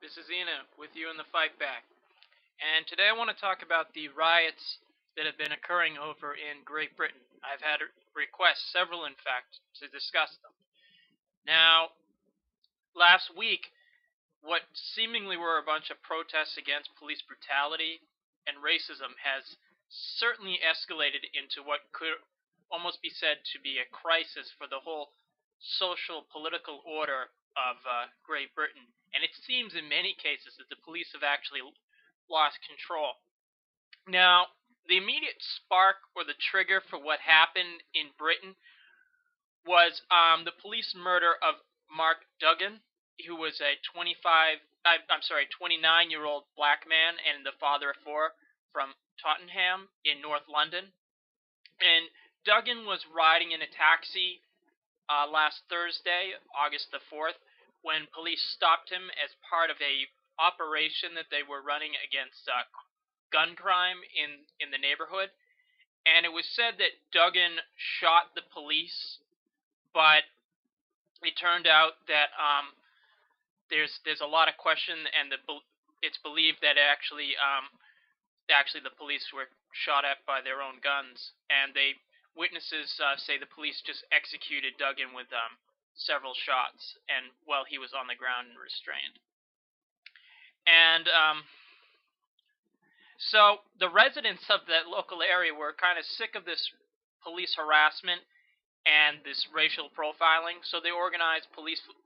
This is Ina with you in the fight back. And today I want to talk about the riots that have been occurring over in Great Britain. I've had requests, several in fact, to discuss them. Now, last week, what seemingly were a bunch of protests against police brutality and racism has certainly escalated into what could almost be said to be a crisis for the whole social political order of Great Britain. And it seems in many cases that the police have actually lost control. Now, the immediate spark or the trigger for what happened in Britain was the police murder of Mark Duggan, who was a 29-year-old black man and the father of four from Tottenham in North London. And Duggan was riding in a taxi last Thursday, August the 4th, when police stopped him as part of a operation that they were running against gun crime in the neighborhood. And it was said that Duggan shot the police, but it turned out that there's a lot of question, and it's believed that actually the police were shot at by their own guns, and witnesses say the police just executed Duggan with several shots, and while he was on the ground and restrained. And so the residents of that local area were kind of sick of this police harassment and this racial profiling, so they organized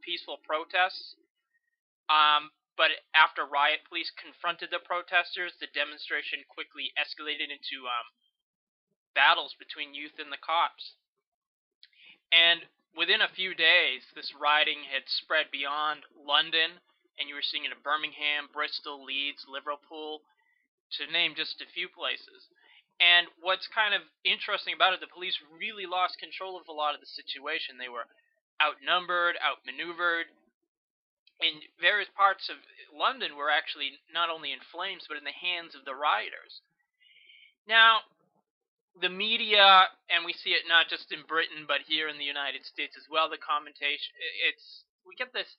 peaceful protests. But after riot police confronted the protesters, the demonstration quickly escalated into battles between youth and the cops. And within a few days, this rioting had spread beyond London, and you were seeing it in Birmingham, Bristol, Leeds, Liverpool, to name just a few places. And what's kind of interesting about it, the police really lost control of a lot of the situation. They were outnumbered, outmaneuvered, and various parts of London were actually not only in flames, but in the hands of the rioters. Now, the media, and we see it not just in Britain, but here in the United States as well, the commentation, we get this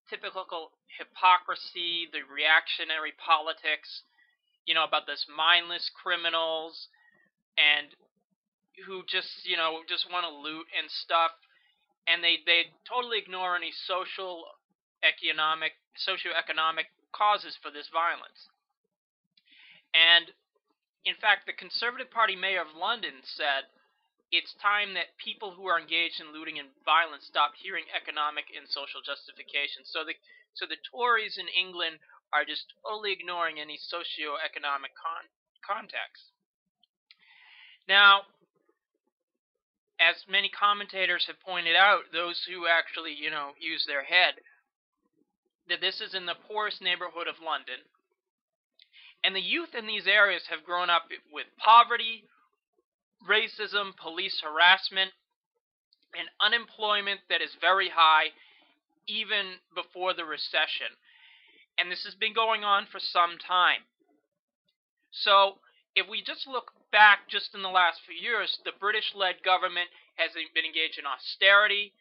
typical hypocrisy, the reactionary politics, about this mindless criminals, and who just want to loot and stuff, and they totally ignore any socioeconomic causes for this violence. And in fact, the Conservative Party mayor of London said it's time that people who are engaged in looting and violence stopped hearing economic and social justification. So the Tories in England are just totally ignoring any socioeconomic context. Now, as many commentators have pointed out, those who actually, use their head, that this is in the poorest neighborhood of London. And the youth in these areas have grown up with poverty, racism, police harassment, and unemployment that is very high, even before the recession. And this has been going on for some time. So, if we just look back just in the last few years, the British-led government has been engaged in austerity,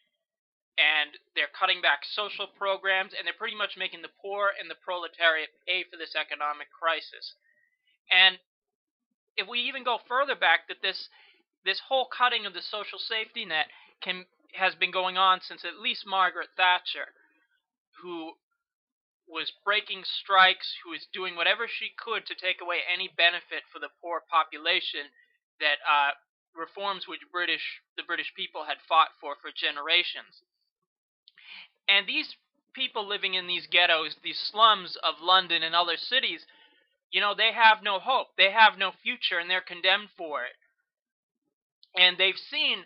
and they're cutting back social programs, and they're pretty much making the poor and the proletariat pay for this economic crisis. And if we even go further back, that this whole cutting of the social safety net has been going on since at least Margaret Thatcher, who was breaking strikes, who was doing whatever she could to take away any benefit for the poor population that reforms which the British people had fought for generations. And these people living in these ghettos, these slums of London and other cities, they have no hope. They have no future, and they're condemned for it. And they've seen,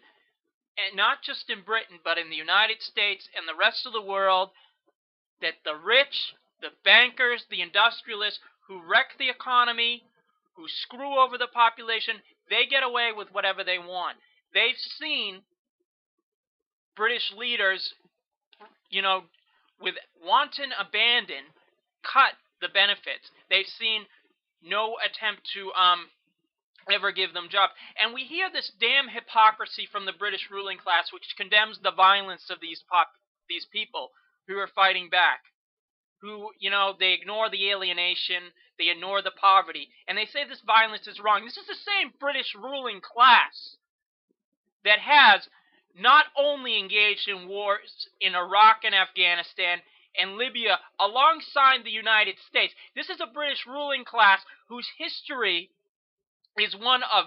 and not just in Britain, but in the United States and the rest of the world, that the rich, the bankers, the industrialists who wreck the economy, who screw over the population, they get away with whatever they want. They've seen British leaders, with wanton abandon, cut the benefits. They've seen no attempt to ever give them jobs. And we hear this damn hypocrisy from the British ruling class, which condemns the violence of these people who are fighting back. who, they ignore the alienation, they ignore the poverty, and they say this violence is wrong. This is the same British ruling class that has not only engaged in wars in Iraq and Afghanistan and Libya alongside the United States. This is a British ruling class whose history is one of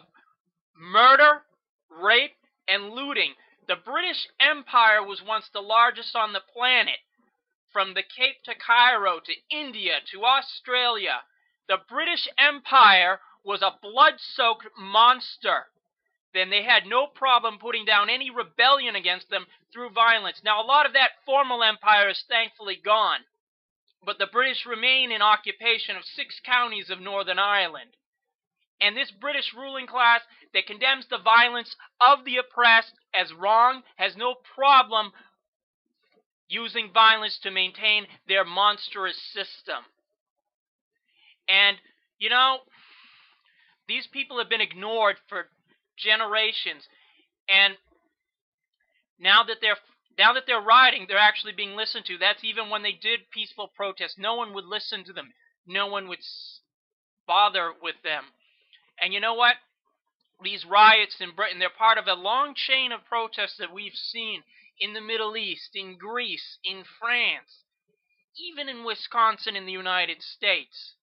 murder, rape, and looting. The British Empire was once the largest on the planet. From the Cape to Cairo to India to Australia, the British Empire was a blood-soaked monster. Then they had no problem putting down any rebellion against them through violence. Now, a lot of that formal empire is thankfully gone, but the British remain in occupation of 6 counties of Northern Ireland. And this British ruling class that condemns the violence of the oppressed as wrong has no problem using violence to maintain their monstrous system. And, these people have been ignored for generations, and now that they're rioting, they're actually being listened to. That's even when they did peaceful protests. No one would listen to them. No one would bother with them. And you know what? These riots in Britain, they're part of a long chain of protests that we've seen in the Middle East, in Greece, in France, even in Wisconsin in the United States.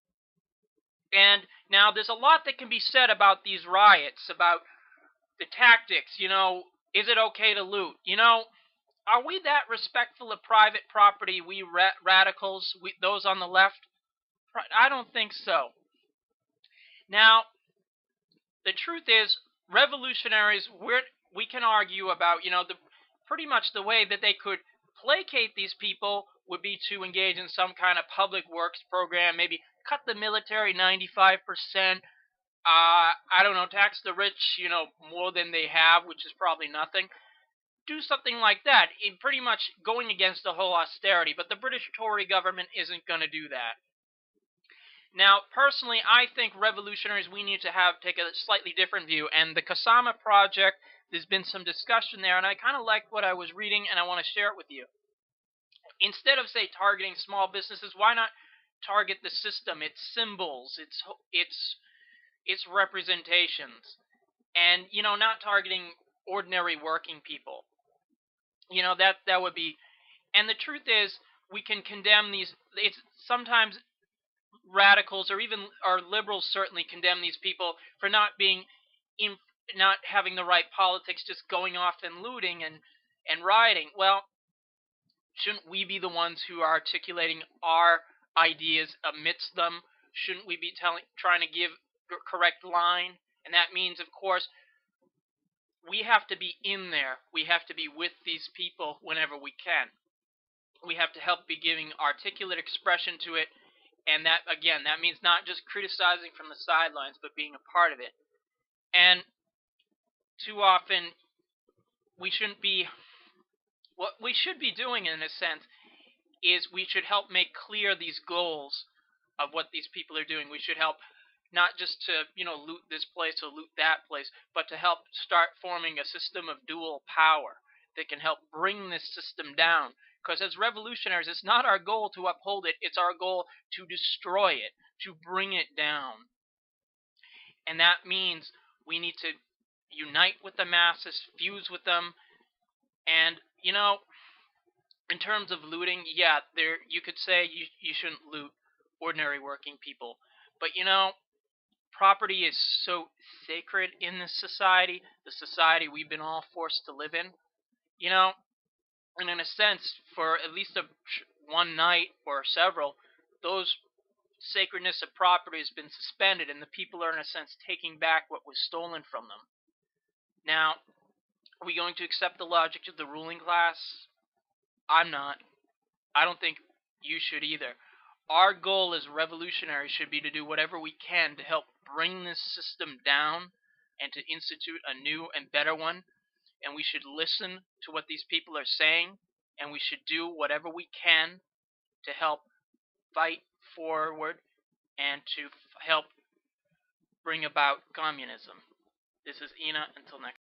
And now there's a lot that can be said about these riots, about the tactics. Is it okay to loot? Are we that respectful of private property, we radicals, those on the left? I don't think so. Now, the truth is, revolutionaries, we can argue about, pretty much the way that they could placate these people would be to engage in some kind of public works program, maybe cut the military 95%, I don't know, tax the rich, more than they have, which is probably nothing. Do something like that, pretty much going against the whole austerity, but the British Tory government isn't going to do that. Now, personally, I think revolutionaries, we need to take a slightly different view, and the Kasama Project, there's been some discussion there, and I kind of liked what I was reading, and I want to share it with you. Instead of, say, targeting small businesses, why not target the system, its symbols, its representations, and, not targeting ordinary working people. That would be, and the truth is, we can condemn these, it's sometimes radicals or liberals certainly condemn these people for not having the right politics, just going off and looting and rioting. Well, shouldn't we be the ones who are articulating our ideas amidst them? Shouldn't we be trying to give the correct line? And that means, of course, we have to be in there. We have to be with these people whenever we can. We have to help be giving articulate expression to it. And that, again, that means not just criticizing from the sidelines, but being a part of it. And too often, what we should be doing, in a sense, is we should help make clear these goals of what these people are doing. We should help not just to, loot this place or loot that place, but to help start forming a system of dual power that can help bring this system down. Because as revolutionaries, it's not our goal to uphold it, it's our goal to destroy it, to bring it down. And that means we need to unite with the masses, fuse with them, and, in terms of looting, yeah, you could say you shouldn't loot ordinary working people. But, property is so sacred in this society, the society we've been all forced to live in. And in a sense, for at least one night or several, those sacredness of property has been suspended, and the people are, in a sense, taking back what was stolen from them. Now, are we going to accept the logic of the ruling class? I'm not. I don't think you should either. Our goal as revolutionaries should be to do whatever we can to help bring this system down and to institute a new and better one. And we should listen to what these people are saying, and we should do whatever we can to help fight forward and to help bring about communism. This is Ina. Until next time.